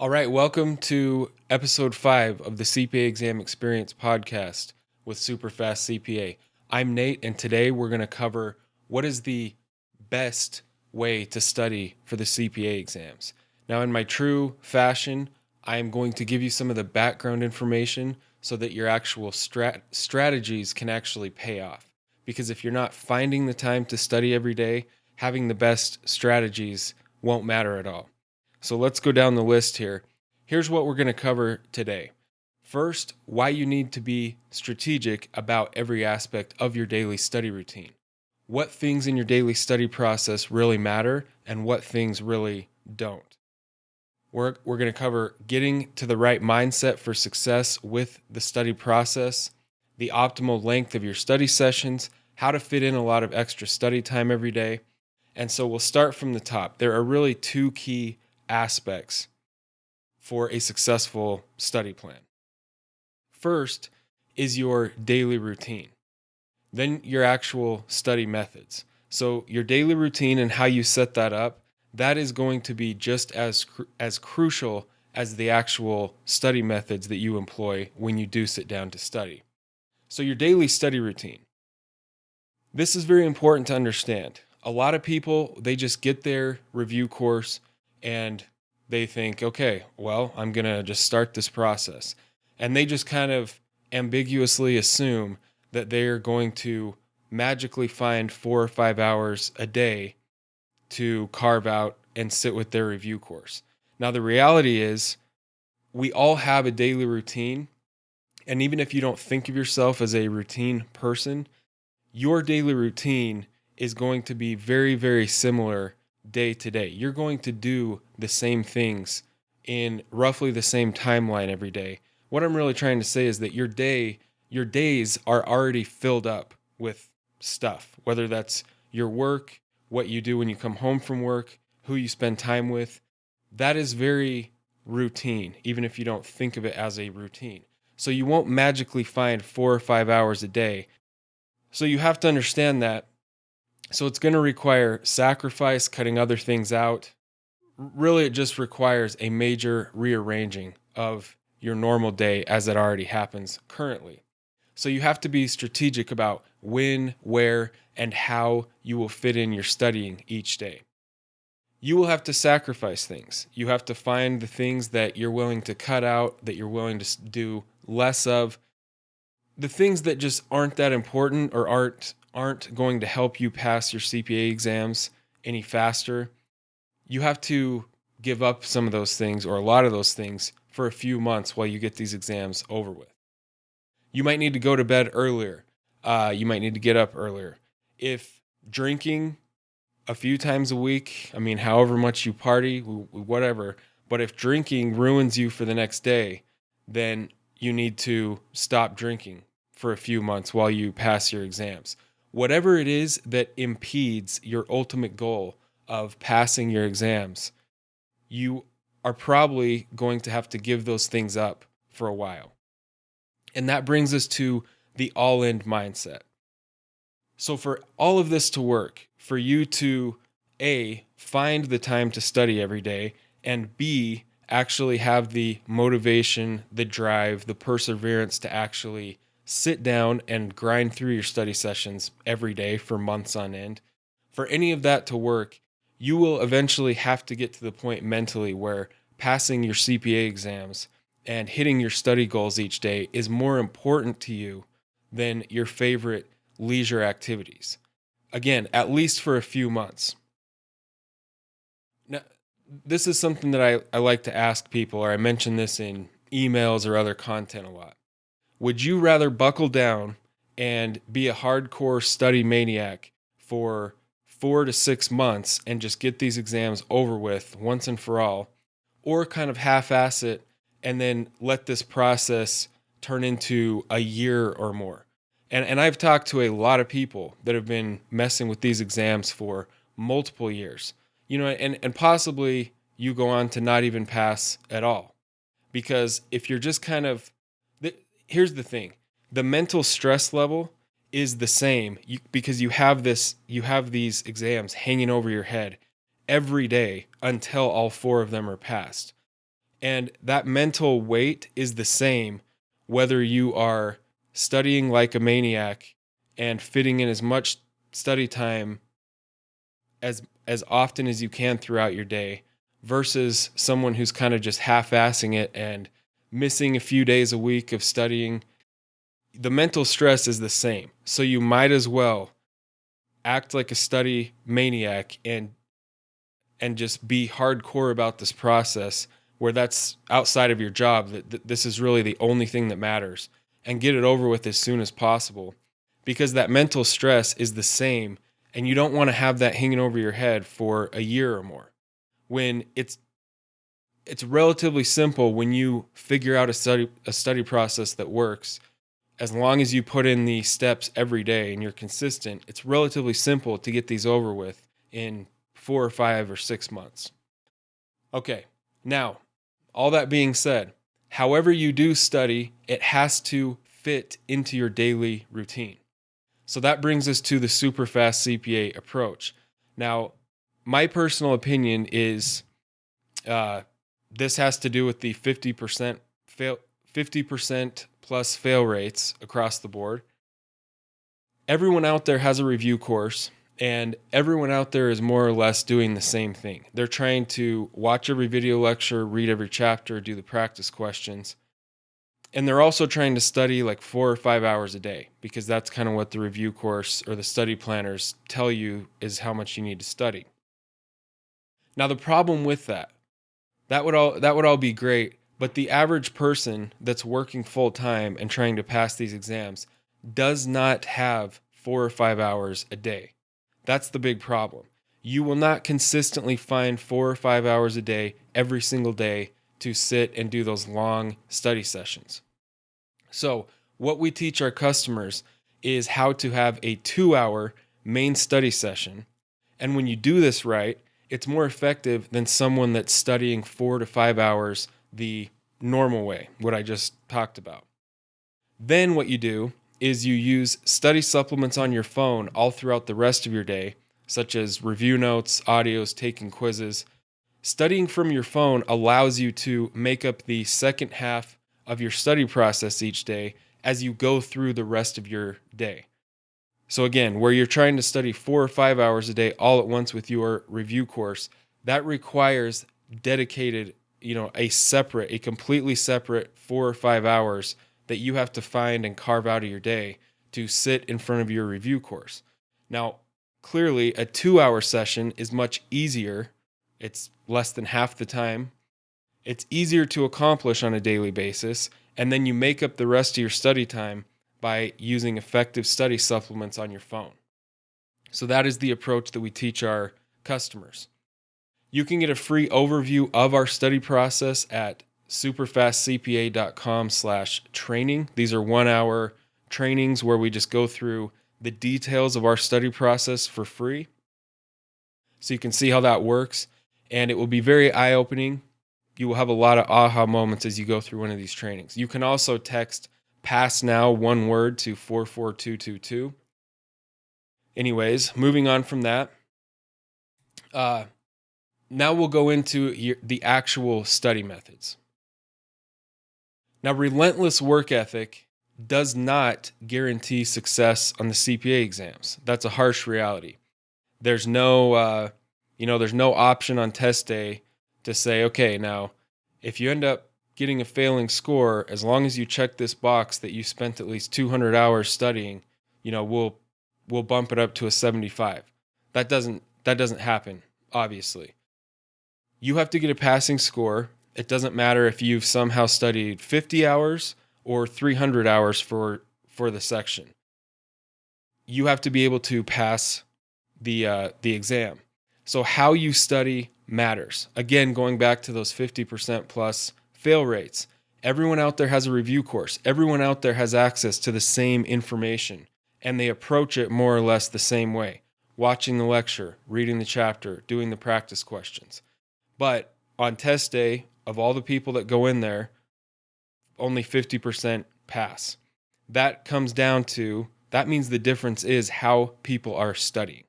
All right, welcome to episode 5 of the CPA Exam Experience podcast with Superfast CPA. I'm Nate, and today we're going to cover what is the best way to study for the CPA exams. Now, in my true fashion, I am going to give you some of the background information so that your actual strategies can actually pay off. Because if you're not finding the time to study every day, having the best strategies won't matter at all. So let's go down the list here. Here's what we're going to cover today. First, why you need to be strategic about every aspect of your daily study routine. What things in your daily study process really matter and what things really don't. We're going to cover getting to the right mindset for success with the study process, the optimal length of your study sessions, how to fit in a lot of extra study time every day. And so we'll start from the top. There are really two key aspects for a successful study plan. First is your daily routine, then your actual study methods. So your daily routine and how you set that up, that is going to be just as crucial as the actual study methods that you employ when you do sit down to study. So your daily study routine. This is very important to understand. A lot of people, they just get their review course and they think, okay, well, I'm going to just start this process. And they just kind of ambiguously assume that they're going to magically find 4 or 5 hours a day to carve out and sit with their review course. Now, the reality is we all have a daily routine. And even if you don't think of yourself as a routine person, your daily routine is going to be very, very similar day to day. You're going to do the same things in roughly the same timeline every day. What I'm really trying to say is that your days are already filled up with stuff, whether that's your work, what you do when you come home from work, who you spend time with. That is very routine, even if you don't think of it as a routine. So you won't magically find 4 or 5 hours a day. So you have to understand that. So it's going to require sacrifice, cutting other things out. Really, it just requires a major rearranging of your normal day as it already happens currently. So you have to be strategic about when, where, and how you will fit in your studying each day. You will have to sacrifice things. You have to find the things that you're willing to cut out, that you're willing to do less of. The things that just aren't that important or aren't going to help you pass your CPA exams any faster, you have to give up some of those things or a lot of those things for a few months while you get these exams over with. You might need to go to bed earlier. You might need to get up earlier. If drinking a few times a week, however much you party, whatever, but if drinking ruins you for the next day, then you need to stop drinking for a few months while you pass your exams. Whatever it is that impedes your ultimate goal of passing your exams, you are probably going to have to give those things up for a while. And that brings us to the all-in mindset. So for all of this to work, for you to A, find the time to study every day, and B, actually have the motivation, the drive, the perseverance to actually sit down and grind through your study sessions every day for months on end. For any of that to work, you will eventually have to get to the point mentally where passing your CPA exams and hitting your study goals each day is more important to you than your favorite leisure activities. Again, at least for a few months. Now, this is something that I like to ask people, or I mention this in emails or other content a lot. Would you rather buckle down and be a hardcore study maniac for 4 to 6 months and just get these exams over with once and for all, or kind of half-ass it and then let this process turn into a year or more? And I've talked to a lot of people that have been messing with these exams for multiple years, and possibly you go on to not even pass at all. Because if you're just kind of, here's the thing, the mental stress level is the same because you have these exams hanging over your head every day until all 4 of them are passed. And that mental weight is the same whether you are studying like a maniac and fitting in as much study time as often as you can throughout your day versus someone who's kind of just half-assing it and missing a few days a week of studying. The mental stress is the same. So you might as well act like a study maniac and just be hardcore about this process where that's outside of your job, that this is really the only thing that matters, and get it over with as soon as possible, because that mental stress is the same, and you don't want to have that hanging over your head for a year or more. When it's relatively simple when you figure out a study process that works. As long as you put in the steps every day and you're consistent, it's relatively simple to get these over with in 4 or 5 or 6 months. Okay, now, all that being said, however you do study, it has to fit into your daily routine. So that brings us to the super fast CPA approach. Now, my personal opinion is this has to do with the 50% plus fail rates across the board. Everyone out there has a review course, and everyone out there is more or less doing the same thing. They're trying to watch every video lecture, read every chapter, do the practice questions. And they're also trying to study like 4 or 5 hours a day, because that's kind of what the review course or the study planners tell you is how much you need to study. Now, the problem with that would all be great, but the average person that's working full time and trying to pass these exams does not have 4 or 5 hours a day. That's the big problem. You will not consistently find 4 or 5 hours a day every single day to sit and do those long study sessions. So what we teach our customers is how to have a 2-hour main study session. And when you do this right, it's more effective than someone that's studying 4 to 5 hours the normal way, what I just talked about. Then what you do is you use study supplements on your phone all throughout the rest of your day, such as review notes, audios, taking quizzes. Studying from your phone allows you to make up the second half of your study process each day as you go through the rest of your day. So again, where you're trying to study 4 or 5 hours a day all at once with your review course, that requires dedicated, a completely separate 4 or 5 hours that you have to find and carve out of your day to sit in front of your review course. Now, clearly a 2-hour session is much easier. It's less than half the time. It's easier to accomplish on a daily basis, and then you make up the rest of your study time by using effective study supplements on your phone. So that is the approach that we teach our customers. You can get a free overview of our study process at superfastcpa.com/training. These are 1-hour trainings where we just go through the details of our study process for free. So you can see how that works, and it will be very eye-opening. You will have a lot of aha moments as you go through one of these trainings. You can also text "pass now" one word to 44222. Anyways, moving on from that. Now we'll go into the actual study methods. Now, relentless work ethic does not guarantee success on the CPA exams. That's a harsh reality. There's no, there's no option on test day to say, okay, now, if you end up getting a failing score, as long as you check this box that you spent at least 200 hours studying, we'll bump it up to a 75. That doesn't happen, obviously. You have to get a passing score. It doesn't matter if you've somehow studied 50 hours or 300 hours for the section. You have to be able to pass the exam. So how you study matters. Again, going back to those 50% plus fail rates. Everyone out there has a review course. Everyone out there has access to the same information, and they approach it more or less the same way. Watching the lecture, reading the chapter, doing the practice questions. But on test day, of all the people that go in there, only 50% pass. That means the difference is how people are studying.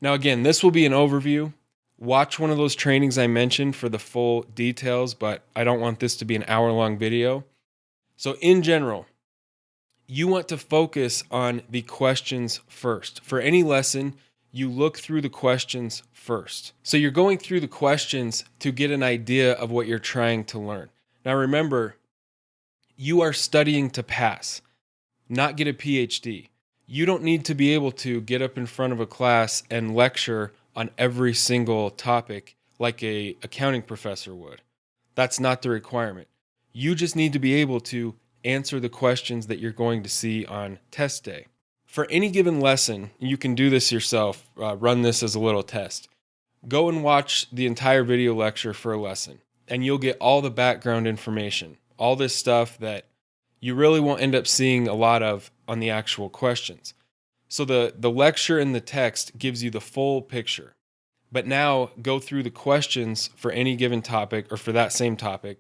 Now again, this will be an overview. Watch one of those trainings I mentioned for the full details, but I don't want this to be an hour-long video. So in general, you want to focus on the questions first. For any lesson, you look through the questions first. So you're going through the questions to get an idea of what you're trying to learn. Now remember, you are studying to pass, not get a PhD. You don't need to be able to get up in front of a class and lecture on every single topic like a accounting professor would. That's not the requirement. You just need to be able to answer the questions that you're going to see on test day. For any given lesson, you can do this yourself, run this as a little test. Go and watch the entire video lecture for a lesson, and you'll get all the background information, all this stuff that you really won't end up seeing a lot of on the actual questions. So the lecture and the text gives you the full picture. But now go through the questions for any given topic or for that same topic.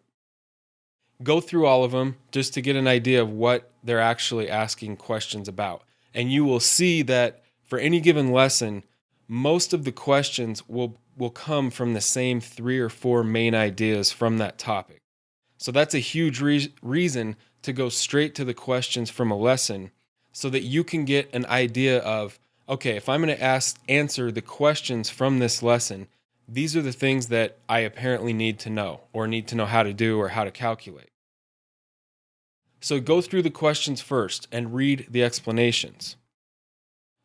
Go through all of them just to get an idea of what they're actually asking questions about. And you will see that for any given lesson, most of the questions will come from the same 3 or 4 main ideas from that topic. So that's a huge reason to go straight to the questions from a lesson so that you can get an idea of, okay, if I'm going to answer the questions from this lesson, these are the things that I apparently need to know or need to know how to do or how to calculate. So go through the questions first and read the explanations.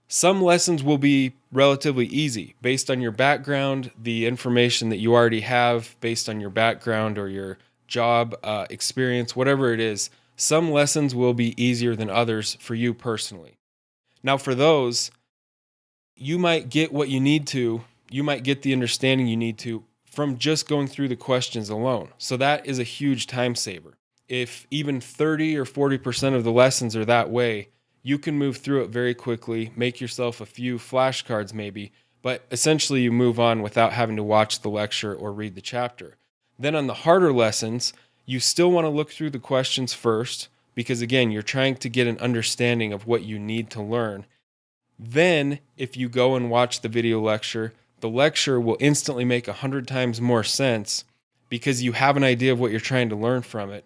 Some lessons will be relatively easy based on your background, the information that you already have based on your background or your job experience, whatever it is. Some lessons will be easier than others for you personally. Now for those, you might get what you need to, you might get the understanding you need to from just going through the questions alone. So that is a huge time saver. If even 30 or 40% of the lessons are that way, you can move through it very quickly, make yourself a few flashcards maybe, but essentially you move on without having to watch the lecture or read the chapter. Then on the harder lessons, you still want to look through the questions first because again, you're trying to get an understanding of what you need to learn. Then if you go and watch the video lecture, the lecture will instantly make 100 times more sense because you have an idea of what you're trying to learn from it.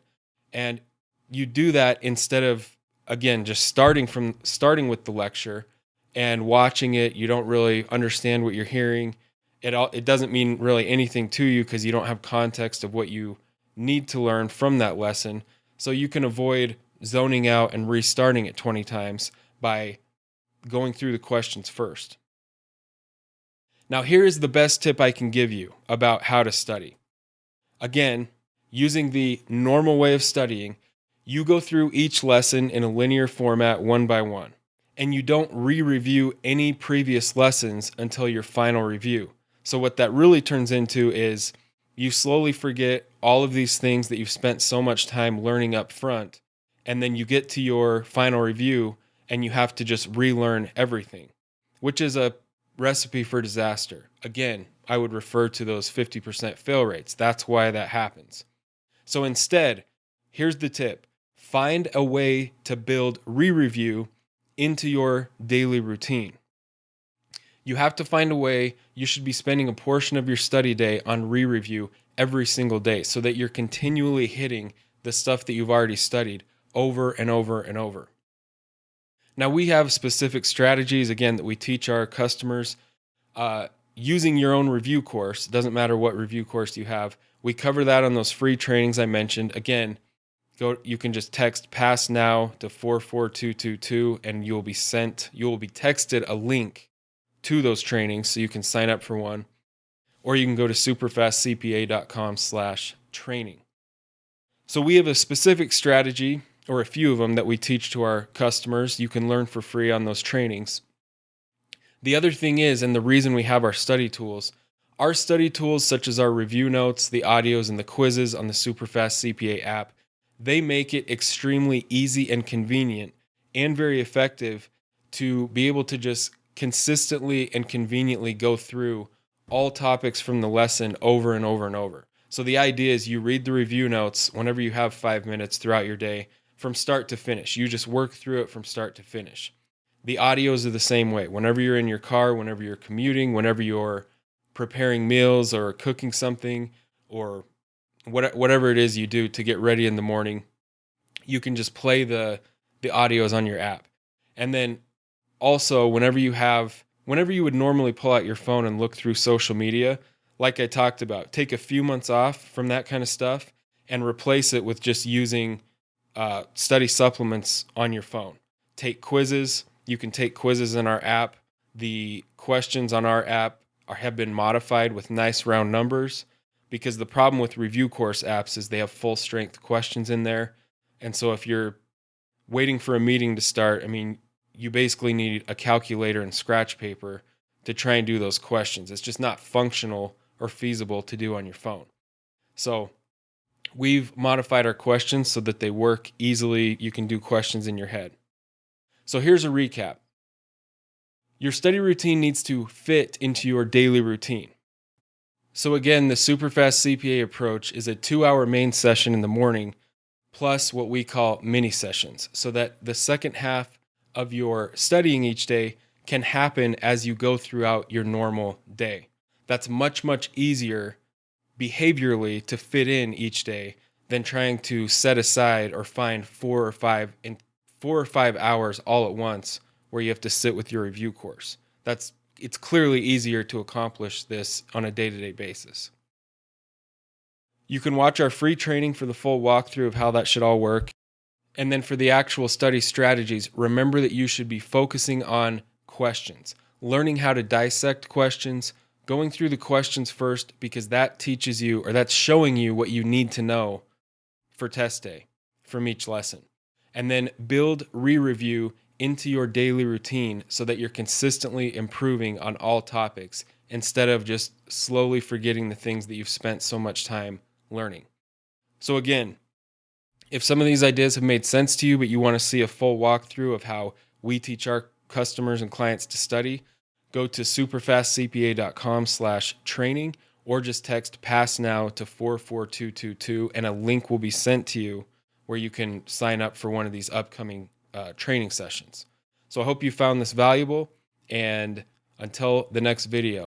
And you do that instead of, again, just starting with the lecture and watching it. You don't really understand what you're hearing. It doesn't mean really anything to you because you don't have context of what you need to learn from that lesson. So you can avoid zoning out and restarting it 20 times by going through the questions first. Now, here is the best tip I can give you about how to study. Again, using the normal way of studying, you go through each lesson in a linear format one by one, and you don't re-review any previous lessons until your final review. So what that really turns into is you slowly forget all of these things that you've spent so much time learning up front, and then you get to your final review and you have to just relearn everything, which is a recipe for disaster. Again, I would refer to those 50% fail rates. That's why that happens. So instead, here's the tip. Find a way to build re-review into your daily routine. You have to find a way. You should be spending a portion of your study day on re-review every single day so that you're continually hitting the stuff that you've already studied over and over and over. Now, we have specific strategies, again, that we teach our customers. Using your own review course, doesn't matter what review course you have, we cover that on those free trainings I mentioned. Again, you can just text pass now to 44222 and you will be texted a link to those trainings so you can sign up for one. Or you can go to superfastcpa.com/training. So we have a specific strategy or a few of them that we teach to our customers. You can learn for free on those trainings. The other thing is, and the reason we have our study tools such as our review notes, the audios, and the quizzes on the Superfast CPA app, they make it extremely easy and convenient and very effective to be able to just consistently and conveniently go through all topics from the lesson over and over and over. So the idea is you read the review notes whenever you have 5 minutes throughout your day from start to finish. You just work through it from start to finish. The audios are the same way. Whenever you're in your car, whenever you're commuting, whenever you're preparing meals or cooking something or whatever it is you do to get ready in the morning, you can just play the audios on your app. And then also, whenever you would normally pull out your phone and look through social media, like I talked about, take a few months off from that kind of stuff and replace it with just using study supplements on your phone. Take quizzes. You can take quizzes in our app. The questions on our app have been modified with nice round numbers, because the problem with review course apps is they have full strength questions in there. And so if you're waiting for a meeting to start, I mean, you basically need a calculator and scratch paper to try and do those questions. It's just not functional or feasible to do on your phone. So we've modified our questions so that they work easily. You can do questions in your head. So here's a recap. Your study routine needs to fit into your daily routine. So again, the Superfast CPA approach is a 2-hour main session in the morning plus what we call mini sessions, so that the second half of your studying each day can happen as you go throughout your normal day. That's much, much easier behaviorally to fit in each day than trying to set aside or find 4 or 5 hours all at once where you have to sit with your review course. It's clearly easier to accomplish this on a day-to-day basis. You can watch our free training for the full walkthrough of how that should all work. And then for the actual study strategies, remember that you should be focusing on questions, learning how to dissect questions, going through the questions first, because that teaches you, or that's showing you what you need to know for test day from each lesson. And then build re-review into your daily routine so that you're consistently improving on all topics instead of just slowly forgetting the things that you've spent so much time learning. So again, if some of these ideas have made sense to you, but you want to see a full walkthrough of how we teach our customers and clients to study, go to superfastcpa.com/training or just text pass now to 44222 and a link will be sent to you where you can sign up for one of these upcoming training sessions. So I hope you found this valuable, and until the next video,